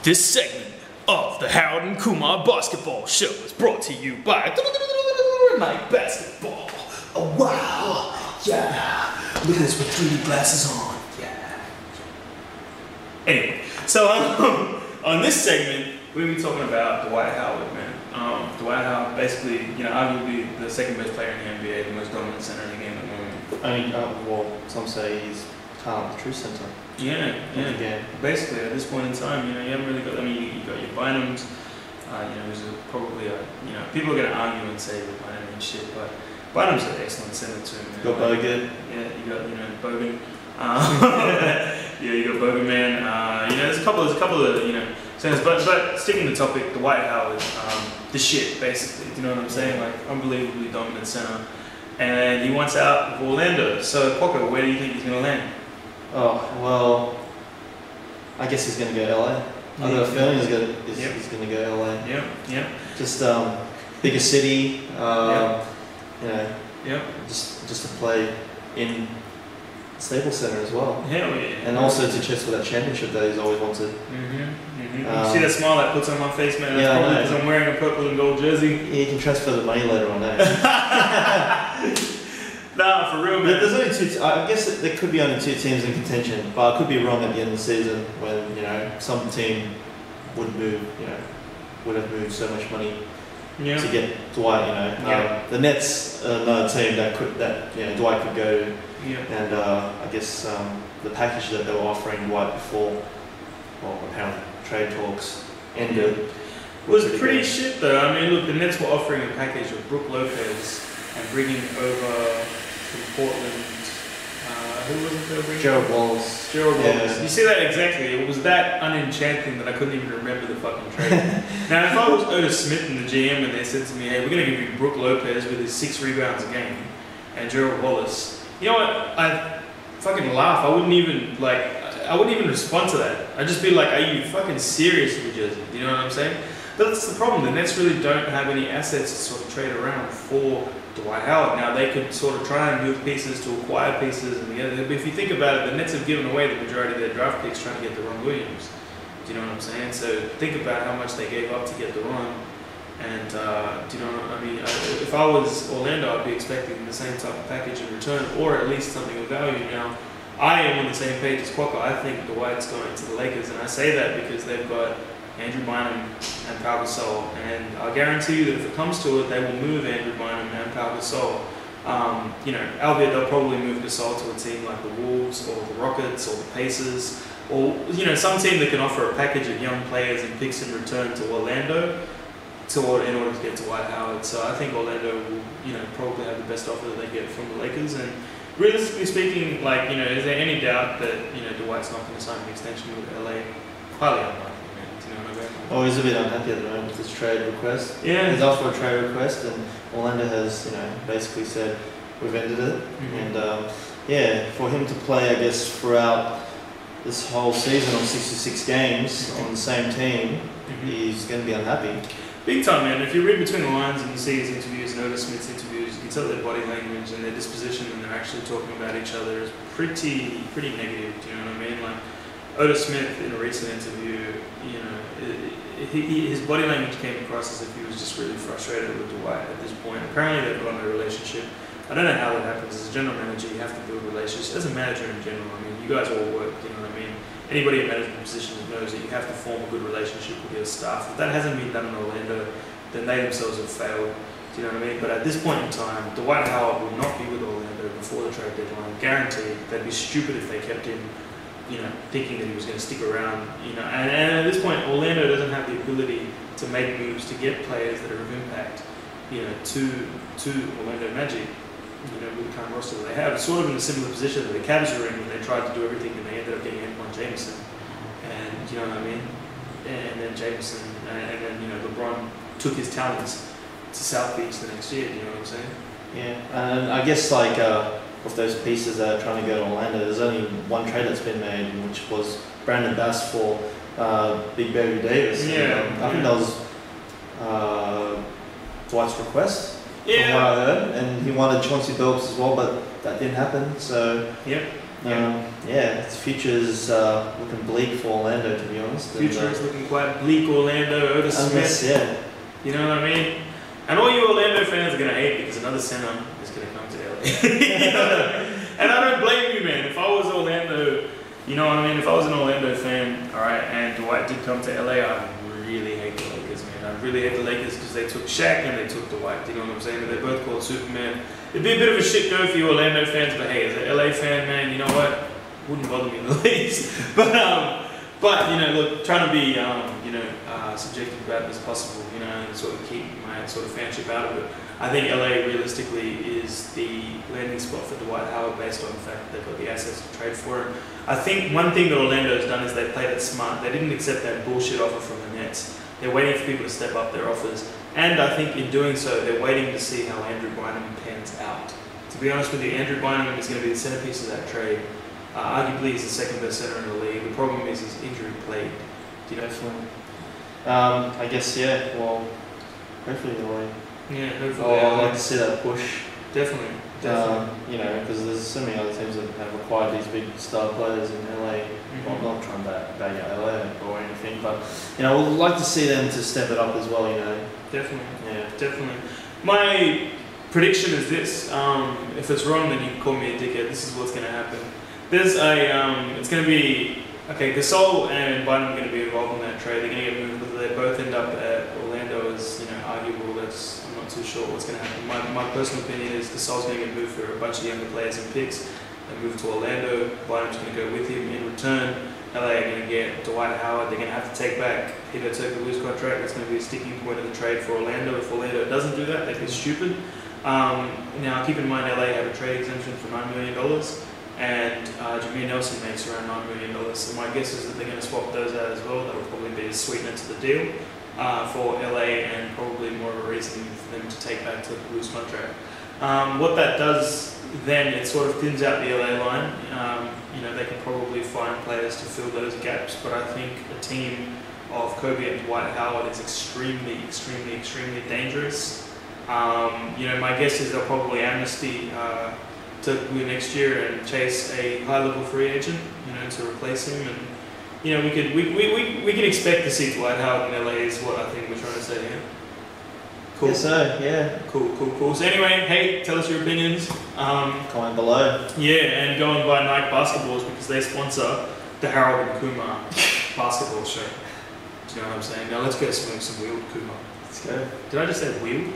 This segment of the Howard and Kumar Basketball Show is brought to you by Night Basketball. Oh wow, yeah. Look at this with 3D glasses on. Yeah. Anyway, so on this segment, we're going to be talking about Dwight Howard, man. Dwight Howard, basically, arguably the second best player in the NBA, the most dominant center in the game at the moment. I mean, well, some say he's kind of the true center. Yeah. Basically, at this point in time, you haven't really got. I mean, you got your Bynums. Who's probably people are going to argue and say that Bynum and shit, but Bynum's an excellent center too. Man. You got Bogut. Yeah, you got Bogan. You got Bogan, man. There's a couple of centers, but sticking to the topic, Dwight Howard, the shit basically. Do you know what I'm saying? Like unbelievably dominant center, and he wants out of Orlando. So Kwokka, where do you think he's going to land? Oh, well, I guess he's going to go LA. I've got a feeling he's going to go LA. Yeah. Just bigger city, just to play in Staples Center as well. Hell yeah. And also to chase for that championship that he's always wanted. You see that smile that puts on my face, man? That's probably because I'm wearing a purple and gold jersey. He can transfer the money later on, eh? Nah, for real, man. There's only two. I guess there could be only two teams in contention, but I could be wrong at the end of the season when some team would have moved so much money to get Dwight. The Nets are another team that Dwight could go to, and I guess the package that they were offering Dwight before, well, apparently trade talks ended. Was pretty shit though. I mean, look, the Nets were offering a package of Brook Lopez and bringing over from Portland. Who was it they were bringing? Gerald Wallace. Wallace. You see that exactly. It was that unenchanting that I couldn't even remember the fucking trade. Now, if I was Otis Smith and the GM and they said to me, hey, we're going to give you Brook Lopez with his 6 rebounds a game and Gerald Wallace, you know what? I'd fucking laugh. I wouldn't even respond to that. I'd just be like, are you fucking serious, New Jersey? You know what I'm saying? But that's the problem. The Nets really don't have any assets to sort of trade around for Dwight Howard. Now, they could sort of try and move pieces to acquire pieces. But if you think about it, the Nets have given away the majority of their draft picks trying to get Deron Williams. Do you know what I'm saying? So think about how much they gave up to get Deron. And, if I was Orlando, I'd be expecting the same type of package in return, or at least something of value. Now, I am on the same page as Kwokka. I think Dwight's going to the Lakers, and I say that because they've got Andrew Bynum and Pau Gasol, and I guarantee you that if it comes to it, they will move Andrew Bynum and Pau Gasol. Albeit they'll probably move Gasol to a team like the Wolves or the Rockets or the Pacers, or some team that can offer a package of young players and picks in return to Orlando in order to get to Dwight Howard. So I think Orlando will probably have the best offer that they get from the Lakers. And realistically speaking, is there any doubt that Dwight's not going to sign an extension with LA? Highly unlikely. Oh, he's a bit unhappy at the moment with his trade request. Yeah. He's asked for a trade request, and Orlando has, basically said we've ended it. And for him to play, I guess, throughout this whole season on 66 games on the same team, he's going to be unhappy. Big time, man. If you read between the lines and you see his interviews and Otis Smith's interviews, you can tell their body language and their disposition when they're actually talking about each other is pretty negative. Do you know what I mean? Like Otis Smith in a recent interview, his body language came across as if he was just really frustrated with Dwight at this point. Apparently they've got a relationship. I don't know how that happens. As a general manager, you have to build relationships. As a manager in general, I mean, you guys all work, you know what I mean? Anybody in management positions knows that you have to form a good relationship with your staff. If that hasn't been done in Orlando, then they themselves have failed. Do you know what I mean? But at this point in time, Dwight Howard will not be with Orlando before the trade deadline. Guaranteed. They'd be stupid if they kept him thinking that he was going to stick around, and at this point, Orlando doesn't have the ability to make moves to get players that are of impact, to Orlando Magic, with the current roster that they have. It's sort of in a similar position that the Cavs were in when they tried to do everything and they ended up getting Antoine Jameson, and you know what I mean, and then Jameson, and then LeBron took his talents to South Beach the next year. Do you know what I'm saying? Yeah, and I guess of those pieces that are trying to go to Orlando, there's only one trade that's been made, which was Brandon Bass for Big Baby Davis. I think that was Dwight's request, from what I heard, and he wanted Chauncey Billups as well, but that didn't happen. So Yeah, its future's looking bleak for Orlando, to be honest. Future is looking quite bleak. Orlando, Otis Smith. Yeah. You know what I mean? And all you Orlando fans are gonna hate because another center is gonna come to LA. You know what I mean? And I don't blame you, man. If I was Orlando, you know what I mean? If I was an Orlando fan, alright, and Dwight did come to LA, I really hate the Lakers, man. I really hate the Lakers because they took Shaq and they took Dwight. You know what I'm saying? But they're both called Superman. It'd be a bit of a shit go for you Orlando fans, but hey, as an LA fan, man, you know what? Wouldn't bother me in the least. But you know, look, trying to be subjective about it as possible, you know, and sort of keep my sort of fanship out of it. I think LA realistically is the landing spot for Dwight Howard based on the fact that they've got the assets to trade for him. I think one thing that Orlando's done is they played it smart. They didn't accept that bullshit offer from the Nets. They're waiting for people to step up their offers. And I think in doing so, they're waiting to see how Andrew Bynum pans out. To be honest with you, Andrew Bynum is going to be the centerpiece of that trade. Arguably, he's the second best center in the league. The problem is he's injury plagued. Do you know? Definitely. I guess, yeah, well, hopefully LA. Yeah, hopefully. I'd like to see that push. Definitely. You know, because there's so many other teams that have acquired these big star players in LA. Well, I'm not trying to bag out LA or anything, but you know, we'd like to see them to step it up as well. You know. Definitely. Yeah. Definitely. My prediction is this. If it's wrong, then you can call me a dickhead. This is what's going to happen. There's it's going to be, okay, Gasol and Bynum are going to be involved in that trade. They're going to get moved, whether they both end up at Orlando is, you know, arguable. I'm not too sure what's going to happen. My personal opinion is Gasol's going to get moved for a bunch of younger players and picks. They move to Orlando. Bynum's going to go with him. In return, LA are going to get Dwight Howard. They're going to have to take back Peter Turkoglu's contract. That's going to be a sticking point of the trade for Orlando. If Orlando doesn't do that, they'd be stupid. Now, keep in mind, LA have a trade exemption for $9 million. And Jameer Nelson makes around $9 million. So my guess is that they're going to swap those out as well. That will probably be a sweetener to the deal for LA and probably more of a reason for them to take back to the Blues contract. What that does then, it sort of thins out the LA line. You know, they can probably find players to fill those gaps, but I think a team of Kobe and Dwight Howard is extremely, extremely, extremely dangerous. You know, my guess is they'll probably amnesty Turkoglu next year and chase a high-level free agent, you know, to replace him. And you know, we can expect to see Dwight Howard in LA is what I think we're trying to say here. Cool. Yes, sir. Yeah. Cool. So anyway, hey, tell us your opinions. Comment below. Yeah, and go and buy Nike basketballs because they sponsor the Harold and Kumar basketball show. Do you know what I'm saying? Now let's go swing some wheeled Kumar. Let's go. Did I just say wheeled?